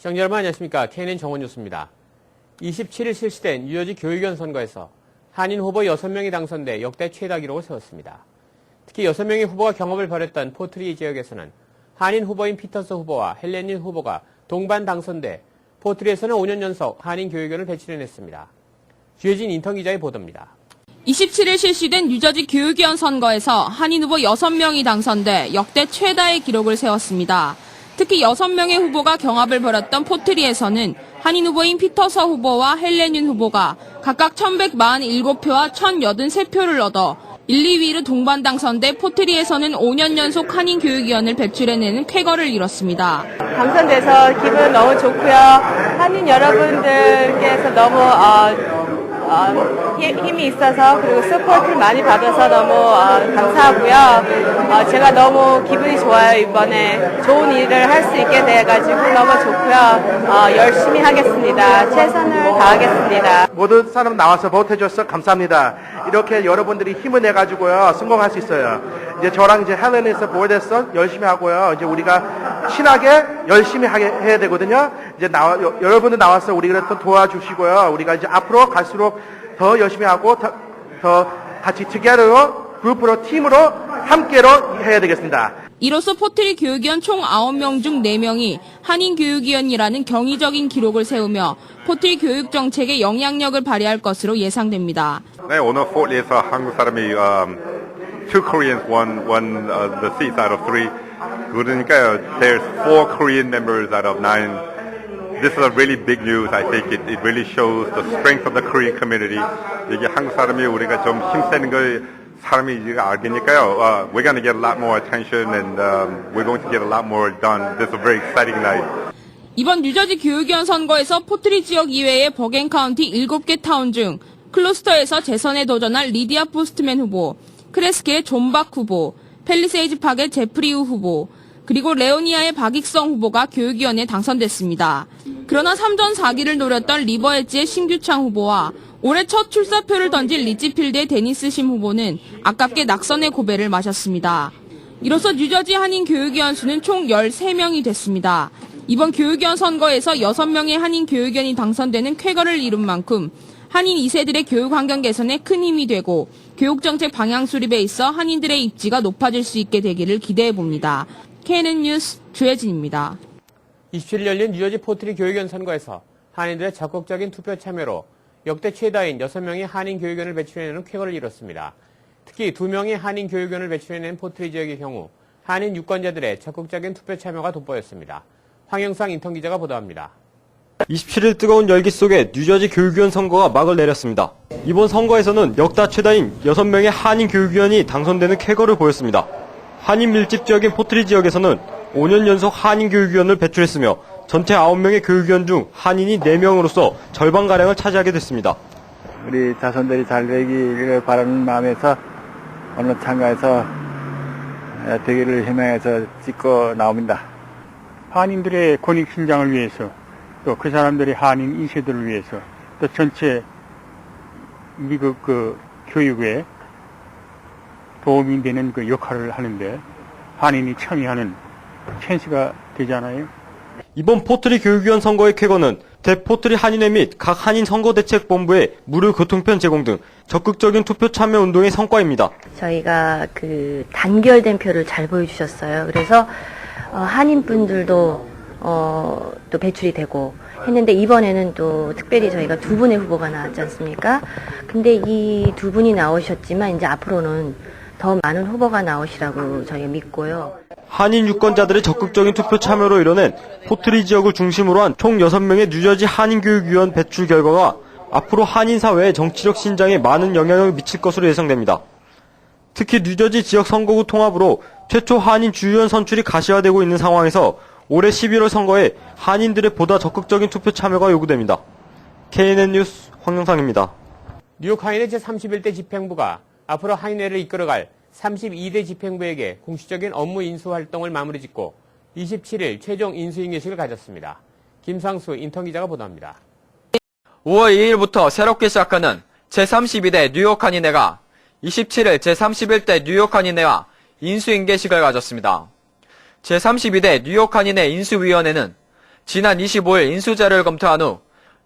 시청자 여러분 안녕하십니까. KNN 정원뉴스입니다. 27일 실시된 뉴저지 교육위원 선거에서 한인 후보 6명이 당선돼 역대 최다 기록을 세웠습니다. 특히 6명의 후보가 경합을 벌였던 포트리 지역에서는 한인 후보인 피터스 후보와 헬렌린 후보가 동반 당선돼 포트리에서는 5년 연속 한인 교육위원을 배출해냈습니다. 주혜진 인턴 기자의 보도입니다. 27일 실시된 뉴저지 교육위원 선거에서 한인 후보 6명이 당선돼 역대 최다의 기록을 세웠습니다. 특히 6명의 후보가 경합을 벌였던 포트리에서는 한인 후보인 피터서 후보와 헬렌윤 후보가 각각 1147표와 1083표를 얻어 1, 2위로 동반 당선돼 포트리에서는 5년 연속 한인 교육위원을 배출해내는 쾌거를 이뤘습니다. 당선돼서 기분 너무 좋고요. 한인 여러분들께서 너무 힘이 있어서 그리고 서포트를 많이 받아서 너무 감사하고요. 제가 너무 기분이 좋아요. 이번에 좋은 일을 할 수 있게 돼가지고 너무 좋고요. 열심히 하겠습니다. 최선을 다하겠습니다. 모든 사람 나와서 보태줘서 감사합니다. 이렇게 여러분들이 힘을 내가지고요 성공할 수 있어요. 이제 저랑 이제 헬렌에서 보여줬어 열심히 하고요. 이제 우리가 친하게 열심히 해야 되거든요. 이제 여러분들 나와서 우리를 또 도와주시고요. 우리가 이제 앞으로 갈수록 더 열심히 하고 더 같이 together로 그룹으로 팀으로 함께로 해야 되겠습니다. 이로써 포트리 교육위원 총 9명 중 4명이 한인 교육위원이라는 경이적인 기록을 세우며 포트리 교육 정책에 영향력을 발휘할 것으로 예상됩니다. 네, 오늘 포트리에서 한국 사람이 two Koreans won the seats out of three. 그러니까요, there's 4 Korean members out of 9. This is a really big news. I think it really shows the strength of the Korean community. 이게 한국 사람이 우리가 좀 힘쓰는 걸 사람이 이제 알겠니까요. We're going to get a lot more attention and we're going to get a lot more done. This is a very exciting night. 이번 뉴저지 교육위원 선거에서 포트리 지역 이외의 버겐 카운티 7개 타운 중 클로스터에서 재선에 도전할 리디아 포스트맨 후보, 크레스케의 존박 후보, 팰리세이즈 팍의 제프리우 후보, 그리고 레오니아의 박익성 후보가 교육위원에 당선됐습니다. 그러나 3전 4기를 노렸던 리버 엣지의 신규창 후보와 올해 첫 출사표를 던진 리치필드의 데니스 심 후보는 아깝게 낙선의 고배를 마셨습니다. 이로써 뉴저지 한인 교육위원 수는 총 13명이 됐습니다. 이번 교육위원 선거에서 6명의 한인 교육위원이 당선되는 쾌거를 이룬 만큼 한인 2세들의 교육 환경 개선에 큰 힘이 되고 교육정책 방향 수립에 있어 한인들의 입지가 높아질 수 있게 되기를 기대해 봅니다. KNN 뉴스 주혜진입니다. 27일 열린 뉴저지 포트리 교육위원 선거에서 한인들의 적극적인 투표 참여로 역대 최다인 6명의 한인 교육위원을 배출해내는 쾌거를 이뤘습니다. 특히 2명의 한인 교육위원을 배출해낸 포트리 지역의 경우 한인 유권자들의 적극적인 투표 참여가 돋보였습니다. 황영상 인턴 기자가 보도합니다. 27일 뜨거운 열기 속에 뉴저지 교육위원 선거가 막을 내렸습니다. 이번 선거에서는 역대 최다인 6명의 한인 교육위원이 당선되는 쾌거를 보였습니다. 한인 밀집 지역인 포트리 지역에서는 5년 연속 한인 교육위원을 배출했으며 전체 9명의 교육위원 중 한인이 4명으로서 절반가량을 차지하게 됐습니다. 우리 자손들이 잘 되기를 바라는 마음에서 어느 참가에서 되기를 희망해서 찍고 나옵니다. 한인들의 권익 신장을 위해서 또 그 사람들의 한인 2세들을 위해서 또 전체 미국 교육에 도움이 되는 그 역할을 하는데 한인이 참여하는 찬스가 되잖아요. 이번 포트리 교육위원 선거의 쾌거는 대포트리 한인회 및 각 한인 선거대책본부의 무료 교통편 제공 등 적극적인 투표 참여 운동의 성과입니다. 저희가 단결된 표를 잘 보여주셨어요. 그래서 한인분들도 또 배출이 되고 했는데 이번에는 또 특별히 저희가 2분의 후보가 나왔지 않습니까? 근데 이 2분이 나오셨지만 이제 앞으로는 더 많은 후보가 나오시라고 저희가 믿고요. 한인 유권자들의 적극적인 투표 참여로 이뤄낸 포트리 지역을 중심으로 한 총 6명의 뉴저지 한인교육위원 배출 결과가 앞으로 한인 사회의 정치적 신장에 많은 영향을 미칠 것으로 예상됩니다. 특히 뉴저지 지역 선거구 통합으로 최초 한인 주의원 선출이 가시화되고 있는 상황에서 올해 11월 선거에 한인들의 보다 적극적인 투표 참여가 요구됩니다. KNN 뉴스 황영상입니다. 뉴욕 한인회 제31대 집행부가 앞으로 한인회를 이끌어갈 32대 집행부에게 공식적인 업무 인수 활동을 마무리 짓고 27일 최종 인수인계식을 가졌습니다. 김상수 인턴 기자가 보도합니다. 5월 2일부터 새롭게 시작하는 제32대 뉴욕 한인회가 27일 제31대 뉴욕 한인회와 인수인계식을 가졌습니다. 제32대 뉴욕 한인회 인수위원회는 지난 25일 인수자료를 검토한 후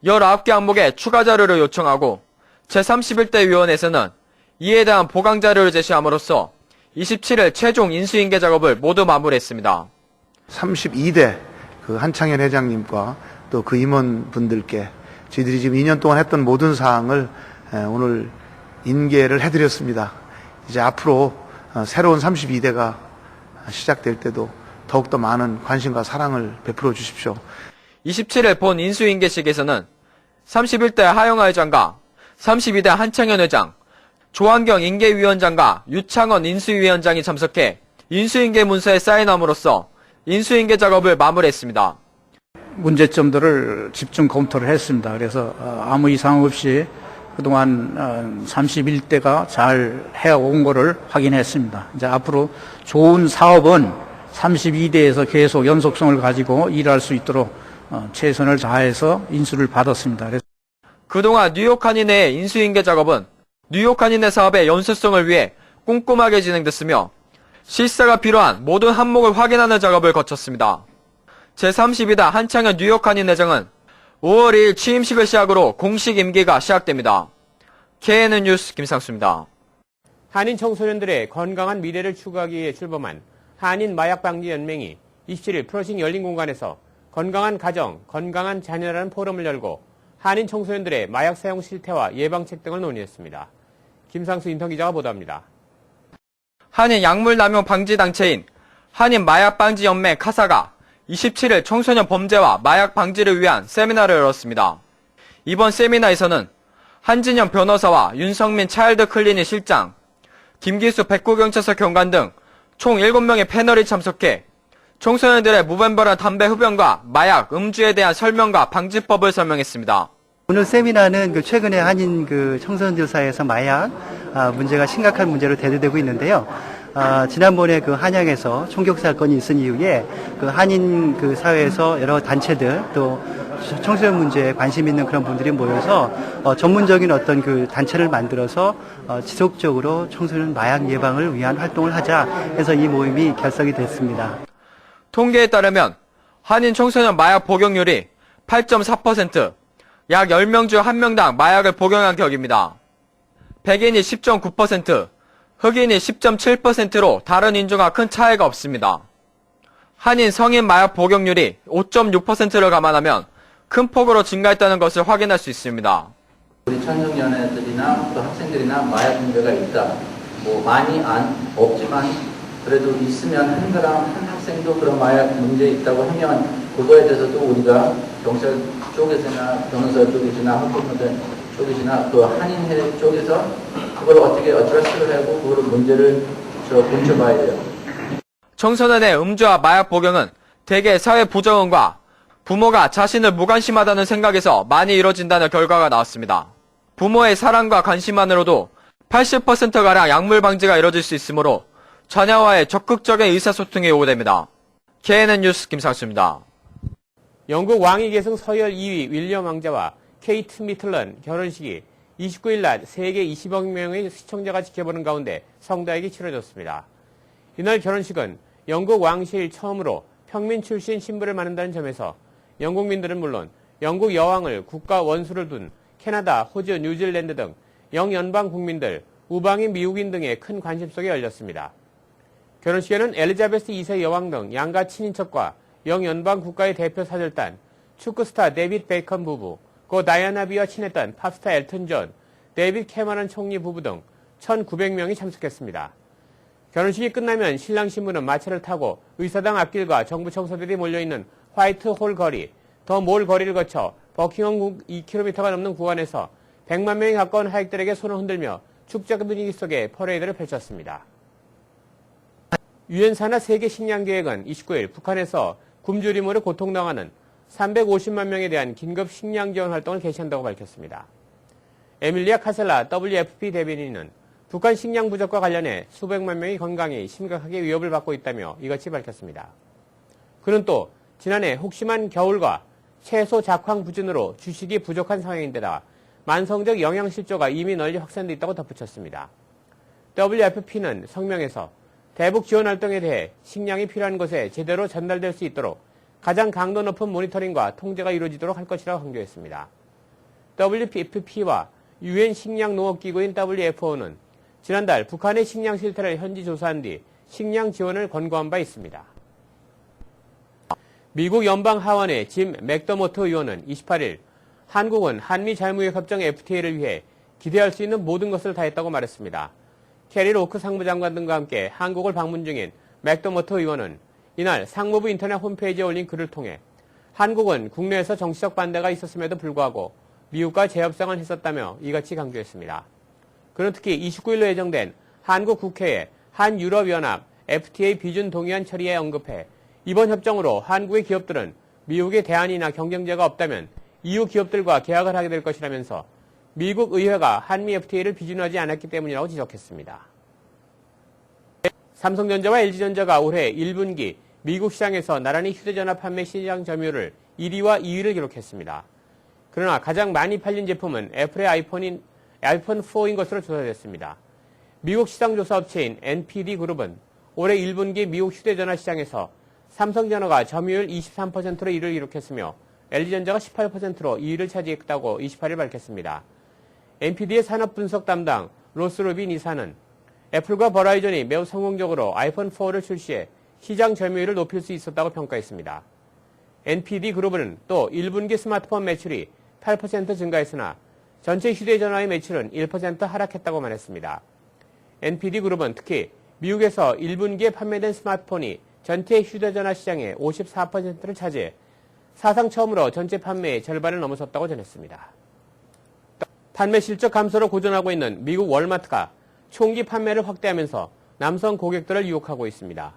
19개 항목에 추가 자료를 요청하고 제31대 위원회에서는 이에 대한 보강 자료를 제시함으로써 27일 최종 인수인계 작업을 모두 마무리했습니다. 32대 그 한창현 회장님과 또 그 임원분들께 저희들이 지금 2년 동안 했던 모든 사항을 오늘 인계를 해드렸습니다. 이제 앞으로 새로운 32대가 시작될 때도 더욱더 많은 관심과 사랑을 베풀어 주십시오. 27일 본 인수인계식에서는 31대 하영하 회장과 32대 한창현 회장, 조한경 인계위원장과 유창원 인수위원장이 참석해 인수인계 문서에 사인함으로써 인수인계 작업을 마무리했습니다. 문제점들을 집중 검토를 했습니다. 그래서 아무 이상 없이 그동안 31대가 잘 해온 거를 확인했습니다. 이제 앞으로 좋은 사업은 32대에서 계속 연속성을 가지고 일할 수 있도록 최선을 다해서 인수를 받았습니다. 그래서 그동안 뉴욕 한인회의 인수인계 작업은 뉴욕 한인회 사업의 연수성을 위해 꼼꼼하게 진행됐으며 실사가 필요한 모든 항목을 확인하는 작업을 거쳤습니다. 제32대 한창현 뉴욕 한인회장은 5월 2일 취임식을 시작으로 공식 임기가 시작됩니다. KNN 뉴스 김상수입니다. 한인 청소년들의 건강한 미래를 추구하기 위해 출범한 한인 마약방지연맹이 27일 프로싱 열린 공간에서 건강한 가정, 건강한 자녀라는 포럼을 열고 한인 청소년들의 마약 사용 실태와 예방책 등을 논의했습니다. 김상수 인턴기자가 보도합니다. 한인 약물 남용 방지 단체인 한인 마약방지연맹 카사가 27일 청소년 범죄와 마약 방지를 위한 세미나를 열었습니다. 이번 세미나에서는 한진영 변호사와 윤성민 차일드 클리닉 실장, 김기수 백구경찰서 경관 등 총 7명의 패널이 참석해 청소년들의 무분별한 담배 흡연과 마약, 음주에 대한 설명과 방지법을 설명했습니다. 오늘 세미나는 최근에 한인 청소년들 사이에서 마약 문제가 심각한 문제로 대두되고 있는데요. 지난번에 한양에서 총격 사건이 있은 이후에 한인 사회에서 여러 단체들 또 청소년 문제에 관심 있는 그런 분들이 모여서 전문적인 어떤 단체를 만들어서 지속적으로 청소년 마약 예방을 위한 활동을 하자 해서 이 모임이 결성이 됐습니다. 통계에 따르면 한인 청소년 마약 복용률이 8.4%, 약 10명 중 1명당 마약을 복용한 격입니다. 백인이 10.9%, 흑인이 10.7%로 다른 인종과 큰 차이가 없습니다. 한인 성인 마약 복용률이 5.6%를 감안하면 큰 폭으로 증가했다는 것을 확인할 수 있습니다. 우리 청소년애들이나 또 학생들이나 마약 문제가 있다. 많이 없지만 그래도 있으면 한 사람, 한 학생도 그런 마약 문제 있다고 하면 그거에 대해서도 우리가 경찰 쪽에서나 변호사 쪽이나 학부모들 쪽이나 또 한인회 쪽에서 그걸 어떻게 어드레스를 하고 그걸 문제를 본쳐봐야 돼요. 청소년의 음주와 마약 복용은 대개 사회 부정응과 부모가 자신을 무관심하다는 생각에서 많이 이뤄진다는 결과가 나왔습니다. 부모의 사랑과 관심만으로도 80%가량 약물 방지가 이뤄질 수 있으므로 자녀와의 적극적인 의사소통이 요구됩니다. KNN 뉴스 김상수입니다. 영국 왕위 계승 서열 2위 윌리엄 왕자와 케이트 미틀런 결혼식이 29일 낮 세계 20억 명의 시청자가 지켜보는 가운데 성대하게 치러졌습니다. 이날 결혼식은 영국 왕실 처음으로 평민 출신 신부를 맞는다는 점에서 영국민들은 물론 영국 여왕을 국가 원수를 둔 캐나다, 호주, 뉴질랜드 등 영연방 국민들, 우방인 미국인 등의 큰 관심 속에 열렸습니다. 결혼식에는 엘리자베스 2세 여왕 등 양가 친인척과 영연방 국가의 대표 사절단, 축구스타 데이빗 베이컨 부부, 고 다이아나 비와 친했던 팝스타 엘튼 존, 데이빗 캐머런 총리 부부 등 1,900명이 참석했습니다. 결혼식이 끝나면 신랑 신부는 마차를 타고 의사당 앞길과 정부 청사들이 몰려있는 화이트홀 거리, 더 몰 거리를 거쳐 버킹엄 2km가 넘는 구간에서 100만 명에 가까운 하객들에게 손을 흔들며 축제 분위기 속에 퍼레이드를 펼쳤습니다. 유엔 산하 세계 식량 계획은 29일 북한에서 굶주림으로 고통당하는 350만 명에 대한 긴급 식량 지원 활동을 개시한다고 밝혔습니다. 에밀리아 카셀라 WFP 대변인은 북한 식량 부족과 관련해 수백만 명의 건강이 심각하게 위협을 받고 있다며 이같이 밝혔습니다. 그는 또 지난해 혹심한 겨울과 채소 작황 부진으로 주식이 부족한 상황인데다 만성적 영양실조가 이미 널리 확산돼 있다고 덧붙였습니다. WFP는 성명에서 대북 지원 활동에 대해 식량이 필요한 곳에 제대로 전달될 수 있도록 가장 강도 높은 모니터링과 통제가 이루어지도록 할 것이라고 강조했습니다. WFP와 UN 식량농업기구인 WFO는 지난달 북한의 식량 실태를 현지 조사한 뒤 식량 지원을 권고한 바 있습니다. 미국 연방하원의 짐 맥더모트 의원은 28일 한국은 한미 자유무역협정 FTA를 위해 기대할 수 있는 모든 것을 다했다고 말했습니다. 캐리 로크 상무장관 등과 함께 한국을 방문 중인 맥더모트 의원은 이날 상무부 인터넷 홈페이지에 올린 글을 통해 한국은 국내에서 정치적 반대가 있었음에도 불구하고 미국과 재협상을 했었다며 이같이 강조했습니다. 그는 특히 29일로 예정된 한국 국회에 한유럽연합 FTA 비준 동의안 처리에 언급해 이번 협정으로 한국의 기업들은 미국의 대안이나 경쟁자가 없다면 EU 기업들과 계약을 하게 될 것이라면서 미국 의회가 한미 FTA를 비준하지 않았기 때문이라고 지적했습니다. 삼성전자와 LG전자가 올해 1분기 미국 시장에서 나란히 휴대전화 판매 시장 점유율을 1위와 2위를 기록했습니다. 그러나 가장 많이 팔린 제품은 애플의 아이폰 4인 것으로 조사됐습니다. 미국 시장조사업체인 NPD 그룹은 올해 1분기 미국 휴대전화 시장에서 삼성전화가 점유율 23%로 1위를 기록했으며 LG전자가 18%로 2위를 차지했다고 28일 밝혔습니다. NPD의 산업분석 담당 로스 루빈 이사는 애플과 버라이전이 매우 성공적으로 아이폰 4를 출시해 시장 점유율을 높일 수 있었다고 평가했습니다. NPD 그룹은 또 1분기 스마트폰 매출이 8% 증가했으나 전체 휴대전화의 매출은 1% 하락했다고 말했습니다. NPD 그룹은 특히 미국에서 1분기에 판매된 스마트폰이 전체 휴대전화 시장의 54%를 차지해 사상 처음으로 전체 판매의 절반을 넘어섰다고 전했습니다. 판매 실적 감소로 고전하고 있는 미국 월마트가 총기 판매를 확대하면서 남성 고객들을 유혹하고 있습니다.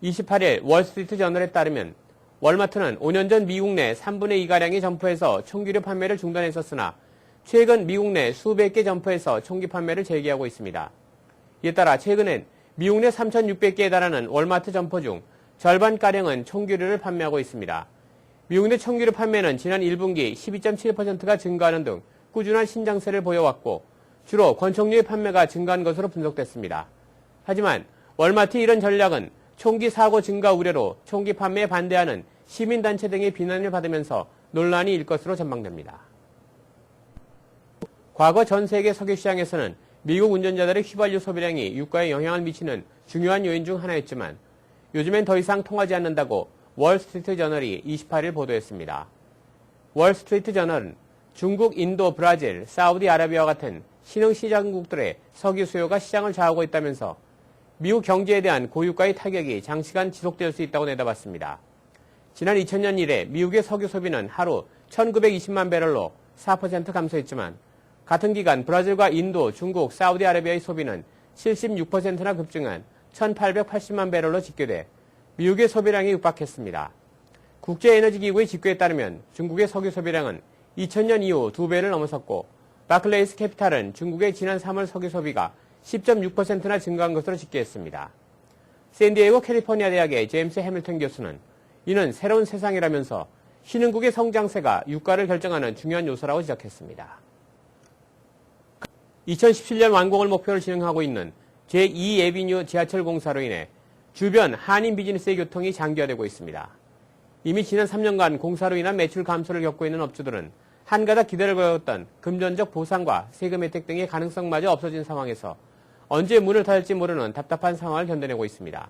28일 월스트리트 저널에 따르면 월마트는 5년 전 미국 내 3분의 2가량의 점포에서 총기류 판매를 중단했었으나 최근 미국 내 수백 개 점포에서 총기 판매를 재개하고 있습니다. 이에 따라 최근엔 미국 내 3,600개에 달하는 월마트 점포 중 절반가량은 총기류를 판매하고 있습니다. 미국 내 총기류 판매는 지난 1분기 12.7%가 증가하는 등 꾸준한 신장세를 보여왔고 주로 권총류의 판매가 증가한 것으로 분석됐습니다. 하지만 월마트의 이런 전략은 총기 사고 증가 우려로 총기 판매에 반대하는 시민단체 등의 비난을 받으면서 논란이 일 것으로 전망됩니다. 과거 전 세계 석유 시장에서는 미국 운전자들의 휘발유 소비량이 유가에 영향을 미치는 중요한 요인 중 하나였지만 요즘엔 더 이상 통하지 않는다고 월스트리트 저널이 28일 보도했습니다. 월스트리트 저널은 중국, 인도, 브라질, 사우디아라비아와 같은 신흥시장국들의 석유 수요가 시장을 좌우하고 있다면서 미국 경제에 대한 고유가의 타격이 장시간 지속될 수 있다고 내다봤습니다. 지난 2000년 이래 미국의 석유 소비는 하루 1920만 배럴로 4% 감소했지만 같은 기간 브라질과 인도, 중국, 사우디아라비아의 소비는 76%나 급증한 1880만 배럴로 집계돼 미국의 소비량이 육박했습니다. 국제에너지기구의 집계에 따르면 중국의 석유 소비량은 2000년 이후 2배를 넘어섰고 바클레이스 캐피탈은 중국의 지난 3월 석유 소비가 10.6%나 증가한 것으로 집계했습니다. 샌디에이고 캘리포니아 대학의 제임스 해밀턴 교수는 이는 새로운 세상이라면서 신흥국의 성장세가 유가를 결정하는 중요한 요소라고 지적했습니다. 2017년 완공을 목표로 진행하고 있는 제2에비뉴 지하철 공사로 인해 주변 한인 비즈니스의 교통이 장기화되고 있습니다. 이미 지난 3년간 공사로 인한 매출 감소를 겪고 있는 업주들은 한가닥 기대를 걸었던 금전적 보상과 세금 혜택 등의 가능성마저 없어진 상황에서 언제 문을 닫을지 모르는 답답한 상황을 견뎌내고 있습니다.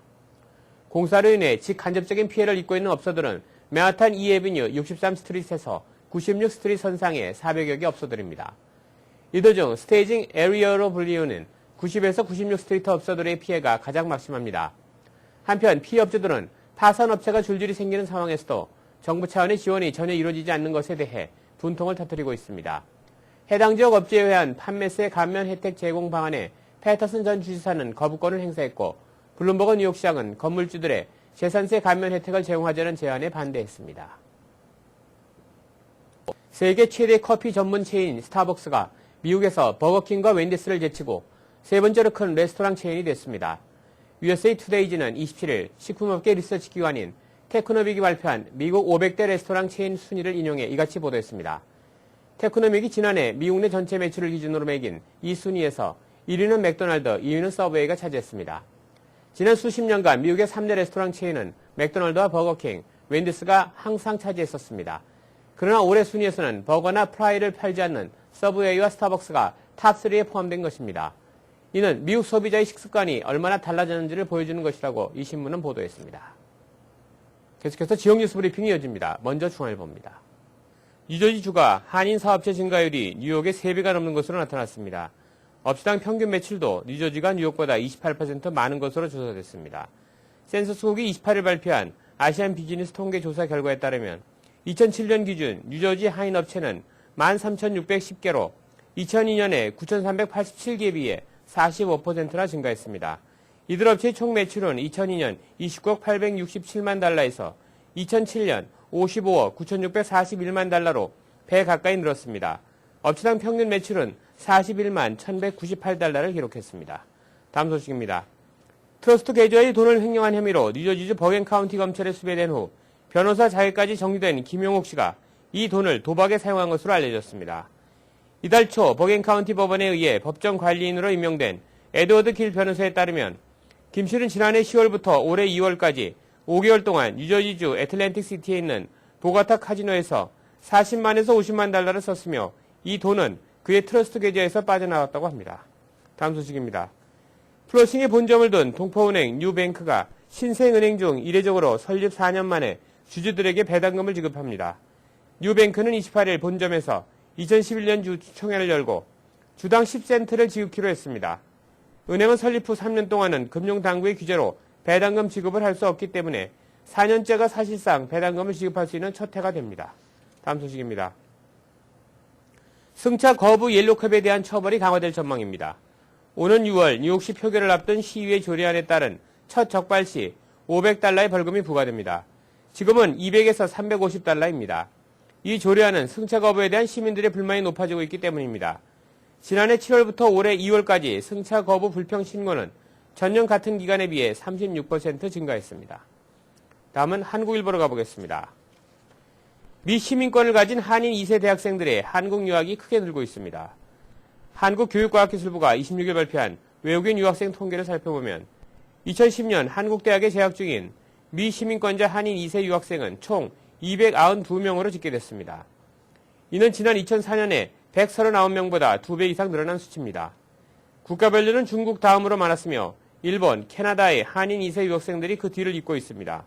공사로 인해 직간접적인 피해를 입고 있는 업소들은 맨하탄 2에비뉴 63스트리트에서 96스트리트 선상의 400여 개 업소들입니다. 이들 중 스테이징 에리어로 불리우는 90에서 96스트리트 업소들의 피해가 가장 막심합니다. 한편 피해 업주들은 파산 업체가 줄줄이 생기는 상황에서도 정부 차원의 지원이 전혀 이루어지지 않는 것에 대해 분통을 터뜨리고 있습니다. 해당 지역 업체에 의한 판매세 감면 혜택 제공 방안에 패터슨 전 주지사는 거부권을 행사했고 블룸버그 뉴욕시장은 건물주들의 재산세 감면 혜택을 제공하자는 제안에 반대했습니다. 세계 최대 커피 전문 체인 스타벅스가 미국에서 버거킹과 웬디스를 제치고 세 번째로 큰 레스토랑 체인이 됐습니다. USA 투데이지는 27일 식품업계 리서치 기관인 테크노믹이 발표한 미국 500대 레스토랑 체인 순위를 인용해 이같이 보도했습니다. 테크노믹이 지난해 미국 내 전체 매출을 기준으로 매긴 이 순위에서 1위는 맥도날드, 2위는 서브웨이가 차지했습니다. 지난 수십 년간 미국의 3대 레스토랑 체인은 맥도날드와 버거킹, 웬디스가 항상 차지했었습니다. 그러나 올해 순위에서는 버거나 프라이를 팔지 않는 서브웨이와 스타벅스가 탑3에 포함된 것입니다. 이는 미국 소비자의 식습관이 얼마나 달라졌는지를 보여주는 것이라고 이 신문은 보도했습니다. 계속해서 지역 뉴스 브리핑이 이어집니다. 먼저 중앙일보입니다. 뉴저지주가 한인 사업체 증가율이 뉴욕의 3배가 넘는 것으로 나타났습니다. 업시당 평균 매출도 뉴저지가 뉴욕보다 28% 많은 것으로 조사됐습니다. 센서스국이 28일 발표한 아시안 비즈니스 통계 조사 결과에 따르면 2007년 기준 뉴저지 한인 업체는 13,610개로 2002년에 9,387개에 비해 45%나 증가했습니다. 이들 업체의 총 매출은 2002년 29억 867만 달러에서 2007년 55억 9,641만 달러로 배 가까이 늘었습니다. 업체당 평균 매출은 41만 1,198달러를 기록했습니다. 다음 소식입니다. 트러스트 계좌의 돈을 횡령한 혐의로 뉴저지주 버겐 카운티 검찰에 수배된 후 변호사 자격까지 정지된 김용옥 씨가 이 돈을 도박에 사용한 것으로 알려졌습니다. 이달 초 버겐 카운티 법원에 의해 법정 관리인으로 임명된 에드워드 길 변호사에 따르면 김 씨는 지난해 10월부터 올해 2월까지 5개월 동안 뉴저지주 애틀랜틱 시티에 있는 보가타 카지노에서 40만에서 50만 달러를 썼으며 이 돈은 그의 트러스트 계좌에서 빠져나왔다고 합니다. 다음 소식입니다. 플러싱에 본점을 둔 동포은행 뉴뱅크가 신생은행 중 이례적으로 설립 4년 만에 주주들에게 배당금을 지급합니다. 뉴뱅크는 28일 본점에서 2011년 주총회를 열고 주당 10센트를 지급키로 했습니다. 은행은 설립 후 3년 동안은 금융당국의 규제로 배당금 지급을 할 수 없기 때문에 4년째가 사실상 배당금을 지급할 수 있는 첫 해가 됩니다. 다음 소식입니다. 승차 거부 옐로컵에 대한 처벌이 강화될 전망입니다. 오는 6월 뉴욕시 표결을 앞둔 시의회 조례안에 따른 첫 적발 시 500달러의 벌금이 부과됩니다. 지금은 200에서 350달러입니다. 이 조례안은 승차 거부에 대한 시민들의 불만이 높아지고 있기 때문입니다. 지난해 7월부터 올해 2월까지 승차 거부 불평 신고는 전년 같은 기간에 비해 36% 증가했습니다. 다음은 한국일보로 가보겠습니다. 미 시민권을 가진 한인 2세 대학생들의 한국 유학이 크게 늘고 있습니다. 한국교육과학기술부가 26일 발표한 외국인 유학생 통계를 살펴보면 2010년 한국 대학에 재학 중인 미 시민권자 한인 2세 유학생은 총 292명으로 집계됐습니다. 이는 지난 2004년에 139명보다 2배 이상 늘어난 수치입니다. 국가별로는 중국 다음으로 많았으며 일본, 캐나다의 한인 2세 유학생들이 그 뒤를 잇고 있습니다.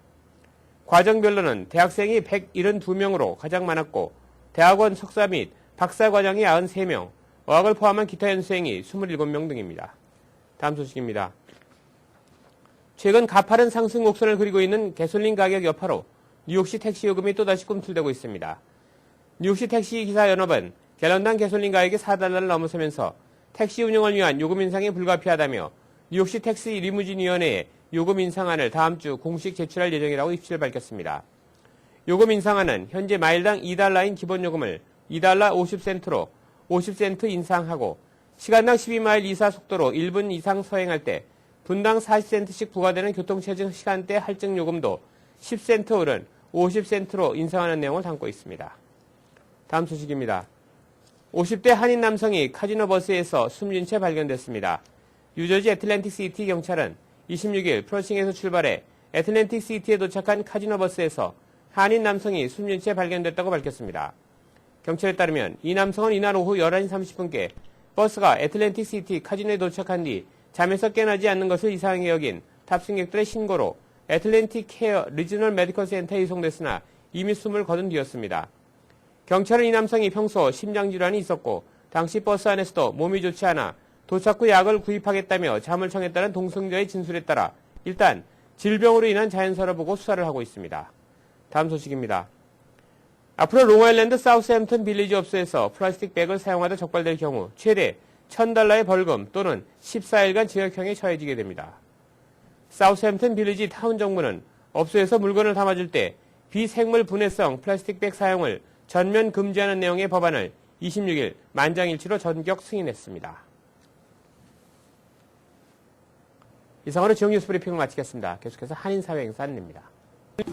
과정별로는 대학생이 172명으로 가장 많았고 대학원 석사 및 박사 과정이 93명, 어학을 포함한 기타 연수생이 27명 등입니다. 다음 소식입니다. 최근 가파른 상승 곡선을 그리고 있는 가솔린 가격 여파로 뉴욕시 택시 요금이 또다시 꿈틀대고 있습니다. 뉴욕시 택시기사연합은 갤런당 가솔린 가격이 4달러를 넘어서면서 택시 운영을 위한 요금 인상이 불가피하다며 뉴욕시 택시 리무진위원회에 요금 인상안을 다음 주 공식 제출할 예정이라고 27일 밝혔습니다. 요금 인상안은 현재 마일당 2달러인 기본요금을 2달러 50센트로 50센트 인상하고 시간당 12마일 이사 속도로 1분 이상 서행할 때 분당 40센트씩 부과되는 교통체증 시간대 할증 요금도 10센트 오른 50센트로 인상하는 내용을 담고 있습니다. 다음 소식입니다. 50대 한인 남성이 카지노 버스에서 숨진 채 발견됐습니다. 뉴저지 애틀랜틱 시티 경찰은 26일 플러싱에서 출발해 애틀랜틱 시티에 도착한 카지노 버스에서 한인 남성이 숨진 채 발견됐다고 밝혔습니다. 경찰에 따르면 이 남성은 이날 오후 11시 30분께 버스가 애틀랜틱 시티 카지노에 도착한 뒤 잠에서 깨어나지 않는 것을 이상하게 여긴 탑승객들의 신고로 애틀랜틱 케어 리지널 메디컬 센터에 이송됐으나 이미 숨을 거둔 뒤였습니다. 경찰은 이 남성이 평소 심장질환이 있었고 당시 버스 안에서도 몸이 좋지 않아 도착 후 약을 구입하겠다며 잠을 청했다는 동승자의 진술에 따라 일단 질병으로 인한 자연사를 보고 수사를 하고 있습니다. 다음 소식입니다. 앞으로 롱아일랜드 사우스햄튼 빌리지 업소에서 플라스틱 백을 사용하다 적발될 경우 최대 $1,000의 벌금 또는 14일간 징역형에 처해지게 됩니다. 사우스햄튼 빌리지 타운 정부는 업소에서 물건을 담아줄 때 비생물 분해성 플라스틱 백 사용을 전면 금지하는 내용의 법안을 26일 만장일치로 전격 승인했습니다. 이상으로 지역 뉴스 브리핑을 마치겠습니다. 계속해서 한인사회 행사 안내입니다.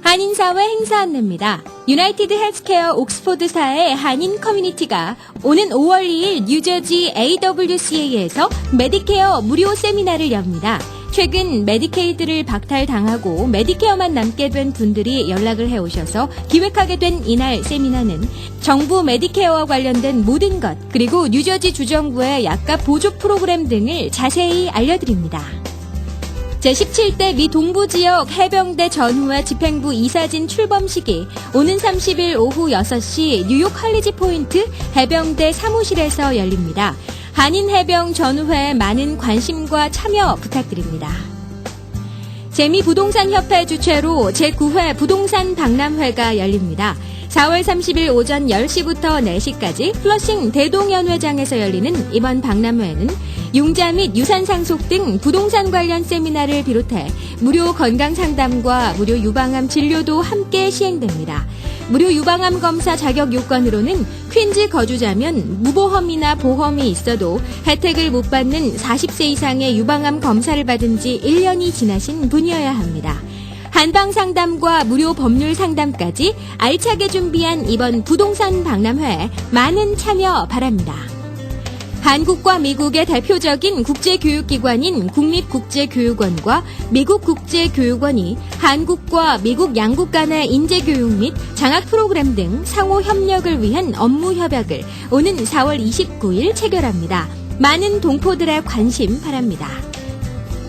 한인사회 행사 안내입니다. 유나이티드 헬스케어 옥스포드사의 한인 커뮤니티가 오는 5월 2일 뉴저지 AWCA에서 메디케어 무료 세미나를 엽니다. 최근 메디케이드를 박탈당하고 메디케어만 남게 된 분들이 연락을 해오셔서 기획하게 된 이날 세미나는 정부 메디케어와 관련된 모든 것, 그리고 뉴저지 주정부의 약값 보조 프로그램 등을 자세히 알려드립니다. 제17대 미 동부지역 해병대 전후회 집행부 이사진 출범식이 오는 30일 오후 6시 뉴욕 할리지 포인트 해병대 사무실에서 열립니다. 한인 해병 전후회에 많은 관심과 참여 부탁드립니다. 재미부동산협회 주최로 제9회 부동산 박람회가 열립니다. 4월 30일 오전 10시부터 4시까지 플러싱 대동연회장에서 열리는 이번 박람회는 융자 및 유산 상속 등 부동산 관련 세미나를 비롯해 무료 건강 상담과 무료 유방암 진료도 함께 시행됩니다. 무료 유방암 검사 자격 요건으로는 퀸즈 거주자면 무보험이나 보험이 있어도 혜택을 못 받는 40세 이상의 유방암 검사를 받은 지 1년이 지나신 분이어야 합니다. 한방 상담과 무료 법률 상담까지 알차게 준비한 이번 부동산 박람회에 많은 참여 바랍니다. 한국과 미국의 대표적인 국제교육기관인 국립국제교육원과 미국국제교육원이 한국과 미국 양국 간의 인재교육 및 장학 프로그램 등 상호 협력을 위한 업무 협약을 오는 4월 29일 체결합니다. 많은 동포들의 관심 바랍니다.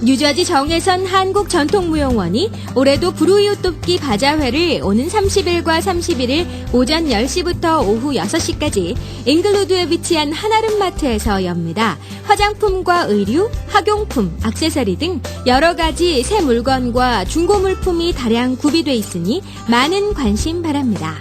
뉴저지 정혜선 한국전통무용원이 올해도 불우이웃 돕기 바자회를 오는 30일과 31일 오전 10시부터 오후 6시까지 잉글우드에 위치한 한아름마트에서 엽니다. 화장품과 의류, 학용품, 액세서리 등 여러 가지 새 물건과 중고 물품이 다량 구비돼 있으니 많은 관심 바랍니다.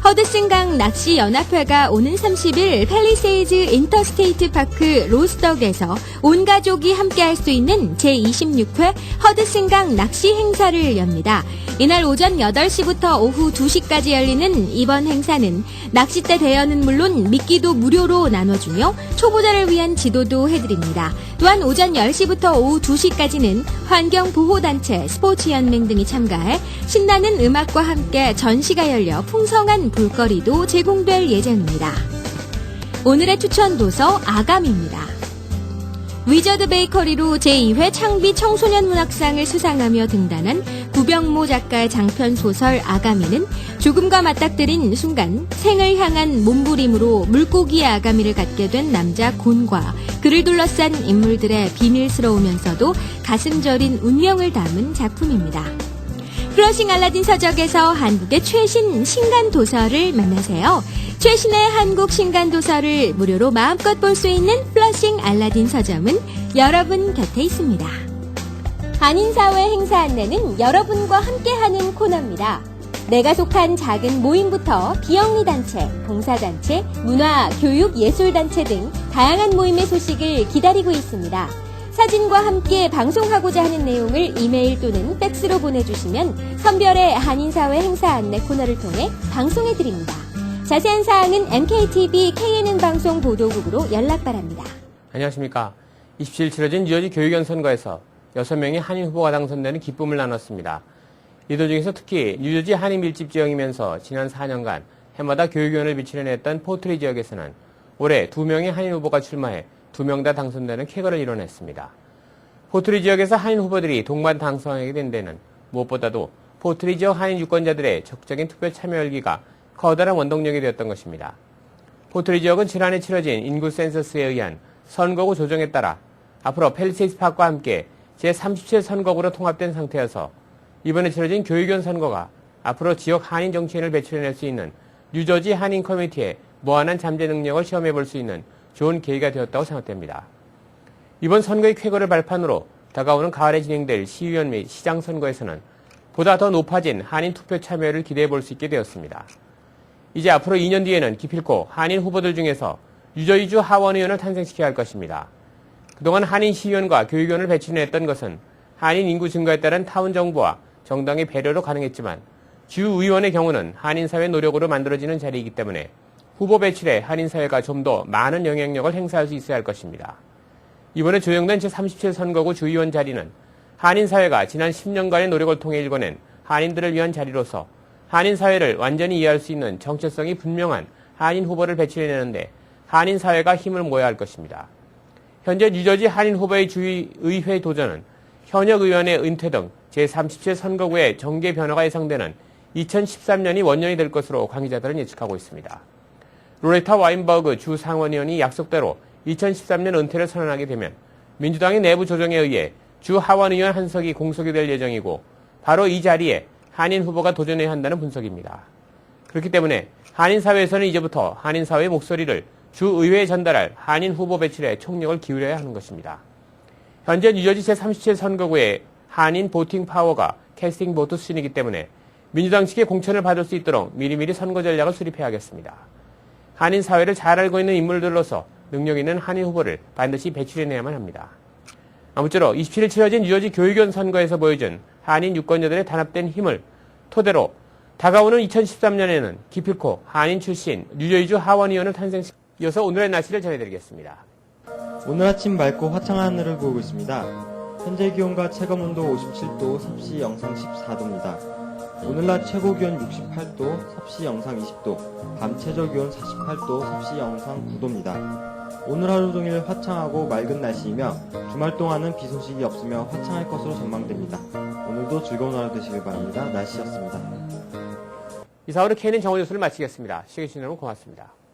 허드슨강 낚시연합회가 오는 30일 팰리세이즈 인터스테이트 파크 로스덕에서 온 가족이 함께할 수 있는 제26회 허드슨강 낚시 행사를 엽니다. 이날 오전 8시부터 오후 2시까지 열리는 이번 행사는 낚싯대 대여는 물론 미끼도 무료로 나눠주며 초보자를 위한 지도도 해드립니다. 또한 오전 10시부터 오후 2시까지는 환경보호단체, 스포츠연맹 등이 참가해 신나는 음악과 함께 전시가 열려 풍성한 볼거리도 제공될 예정입니다. 오늘의 추천 도서 아감입니다. 위저드 베이커리로 제2회 창비 청소년 문학상을 수상하며 등단한 구병모 작가의 장편 소설 아가미는 죽음과 맞닥뜨린 순간 생을 향한 몸부림으로 물고기의 아가미를 갖게 된 남자 곤과 그를 둘러싼 인물들의 비밀스러우면서도 가슴 저린 운명을 담은 작품입니다. 플러싱 알라딘 서적에서 한국의 최신 신간 도서를 만나세요. 최신의 한국 신간 도서를 무료로 마음껏 볼 수 있는 플러싱 알라딘 서점은 여러분 곁에 있습니다. 한인사회 행사 안내는 여러분과 함께하는 코너입니다. 내가 속한 작은 모임부터 비영리단체, 봉사단체, 문화, 교육, 예술단체 등 다양한 모임의 소식을 기다리고 있습니다. 사진과 함께 방송하고자 하는 내용을 이메일 또는 팩스로 보내주시면 선별의 한인사회 행사 안내 코너를 통해 방송해드립니다. 자세한 사항은 MKTV KNN방송 보도국으로 연락 바랍니다. 안녕하십니까. 27일 치러진 뉴저지 교육연 선거에서 6명의 한인 후보가 당선되는 기쁨을 나눴습니다. 이들 중에서 특히 뉴저지 한인 밀집 지역이면서 지난 4년간 해마다 교육위원을 비출해냈던 포트리 지역에서는 올해 2명의 한인 후보가 출마해 2명 다 당선되는 쾌거를 이뤄냈습니다. 포트리 지역에서 한인 후보들이 동반 당선하게 된 데는 무엇보다도 포트리 지역 한인 유권자들의 적극적인 투표 참여 열기가 커다란 원동력이 되었던 것입니다. 포트리 지역은 지난해 치러진 인구 센서스에 의한 선거구 조정에 따라 앞으로 팰리세이드 파크와 함께 제37 선거구로 통합된 상태여서 이번에 치러진 교육위원 선거가 앞으로 지역 한인 정치인을 배출해낼 수 있는 뉴저지 한인 커뮤니티의 무한한 잠재 능력을 시험해 볼 수 있는 좋은 계기가 되었다고 생각됩니다. 이번 선거의 쾌거를 발판으로 다가오는 가을에 진행될 시의원 및 시장 선거에서는 보다 더 높아진 한인 투표 참여를 기대해 볼 수 있게 되었습니다. 이제 앞으로 2년 뒤에는 기필코 한인 후보들 중에서 뉴저지주 하원의원을 탄생시켜야 할 것입니다. 그동안 한인 시의원과 교육위원을 배출해냈던 것은 한인 인구 증가에 따른 타운 정부와 정당의 배려로 가능했지만 주의원의 경우는 한인사회 노력으로 만들어지는 자리이기 때문에 후보 배출에 한인사회가 좀 더 많은 영향력을 행사할 수 있어야 할 것입니다. 이번에 조정된 제37 선거구 주의원 자리는 한인사회가 지난 10년간의 노력을 통해 일궈낸 한인들을 위한 자리로서 한인사회를 완전히 이해할 수 있는 정체성이 분명한 한인 후보를 배출해내는데 한인사회가 힘을 모아야 할 것입니다. 현재 뉴저지 한인 후보의 주의의회 도전은 현역 의원의 은퇴 등 제37 선거구의 정계 변화가 예상되는 2013년이 원년이 될 것으로 관계자들은 예측하고 있습니다. 로레타 와인버그 주 상원의원이 약속대로 2013년 은퇴를 선언하게 되면 민주당의 내부 조정에 의해 주 하원의원 한석이 공석이 될 예정이고 바로 이 자리에 한인 후보가 도전해야 한다는 분석입니다. 그렇기 때문에 한인 사회에서는 이제부터 한인 사회의 목소리를 주 의회에 전달할 한인 후보 배출에 총력을 기울여야 하는 것입니다. 현재 뉴저지 제37 선거구의 한인 보팅 파워가 캐스팅 보트 수준이기 때문에 민주당 측의 공천을 받을 수 있도록 미리미리 선거 전략을 수립해야겠습니다. 한인 사회를 잘 알고 있는 인물들로서 능력 있는 한인 후보를 반드시 배출해내야만 합니다. 아무쪼록 27일 치러진 뉴저지 교육위원 선거에서 보여준 한인 유권자들의 단합된 힘을 토대로 다가오는 2013년에는 기필코 한인 출신 뉴저지주 하원의원을 탄생시켜 이어서 오늘의 날씨를 전해드리겠습니다. 오늘 아침 맑고 화창한 하늘을 보고 있습니다. 현재 기온과 체감온도 57도, 섭씨 영상 14도입니다. 오늘 낮 최고 기온 68도, 섭씨 영상 20도, 밤 최저 기온 48도, 섭씨 영상 9도입니다. 오늘 하루 종일 화창하고 맑은 날씨이며 주말 동안은 비 소식이 없으며 화창할 것으로 전망됩니다. 오늘도 즐거운 하루 되시길 바랍니다. 날씨였습니다. 이상으로 KNN 정원 뉴스를 마치겠습니다. 시청해주신 여러분 고맙습니다.